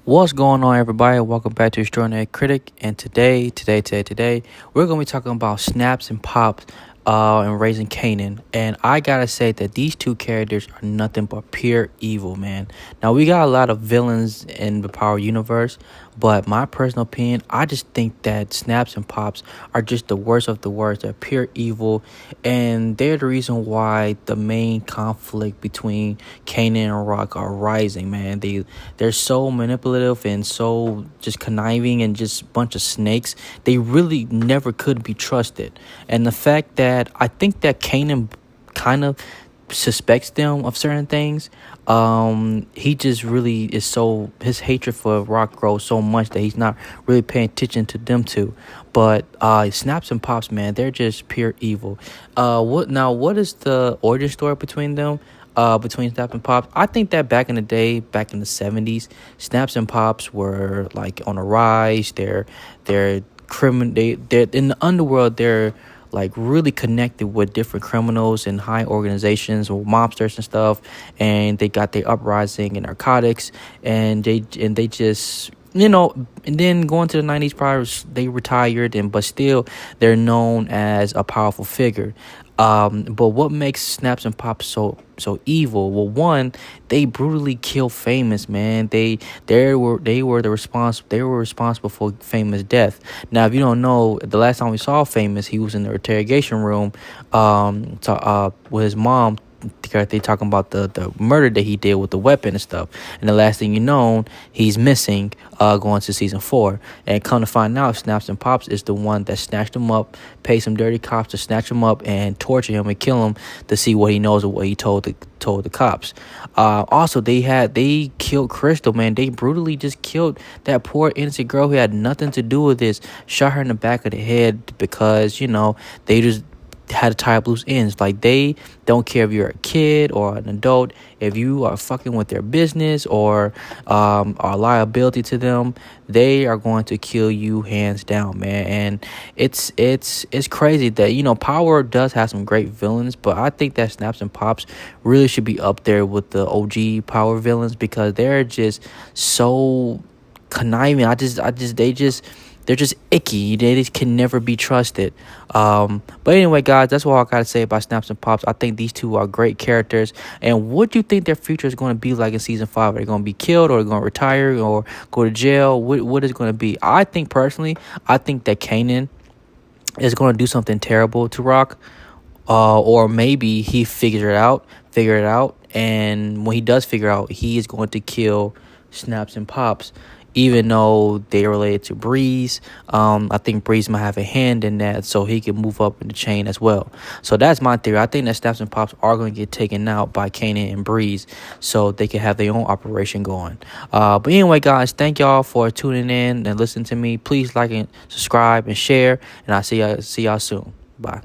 What's going on, everybody? Welcome back to Extraordinary Critic. And today, we're going to be talking about Snaps and Pops and Raising Kanan. And I got to say that these two characters are nothing but pure evil, man. Now, we got a lot of villains in the Power universe, but my personal opinion, I just think that Snaps and Pops are just the worst of the worst. They're pure evil, and they're the reason why the main conflict between Kanan and Rock are rising, man. They're so manipulative and so just conniving and just a bunch of snakes. They really never could be trusted. And the fact that I think that Kanan kind of suspects them of certain things, he just really is so, his hatred for Rock grows so much that he's not really paying attention to them two. But Snaps and Pops, man, they're just pure evil. What is the origin story between them? Between Snaps and Pops, I think that back in the day, back in the 70s, Snaps and Pops were like on a rise. They're criminal. They're in the underworld. They're like really connected with different criminals and high organizations or mobsters and stuff. And they got their uprising in narcotics, and they just, and then going to the 90s, probably they retired, but still they're known as a powerful figure. But what makes Snaps and Pops so evil? Well, one, they brutally kill Famous, man. They were responsible for Famous' death. Now, if you don't know, the last time we saw Famous, he was in the interrogation room with his mom. They talking about the murder that he did with the weapon and stuff, and the last thing you know, he's missing going to season 4. And come to find out, Snaps and Pops is the one that snatched him up, paid some dirty cops to snatch him up and torture him and kill him to see what he knows or what he told the cops. Also, they killed Crystal, man. They brutally just killed that poor innocent girl who had nothing to do with this. Shot her in the back of the head because they just had to tie up loose ends. Like, they don't care if you're a kid or an adult. If you are fucking with their business or are a liability to them, they are going to kill you hands down, man. And it's crazy that Power does have some great villains, but I think that Snaps and Pops really should be up there with the OG Power villains because they're just so conniving. They're just icky. They just can never be trusted. But anyway, guys, that's what I got to say about Snaps and Pops. I think these two are great characters. And what do you think their future is going to be like in season 5? Are they going to be killed, or are they going to retire, or go to jail? What is it going to be? I think that Kanan is going to do something terrible to Rock. Or maybe he figure it out. And when he does figure out, he is going to kill Snaps and Pops. Even though they're related to Breeze, I think Breeze might have a hand in that, so he can move up in the chain as well. So that's my theory. I think that Snaps and Pops are going to get taken out by Kanan and Breeze, so they can have their own operation going. But anyway, guys, thank y'all for tuning in and listening to me. Please like and subscribe and share, and I'll see y'all soon. Bye.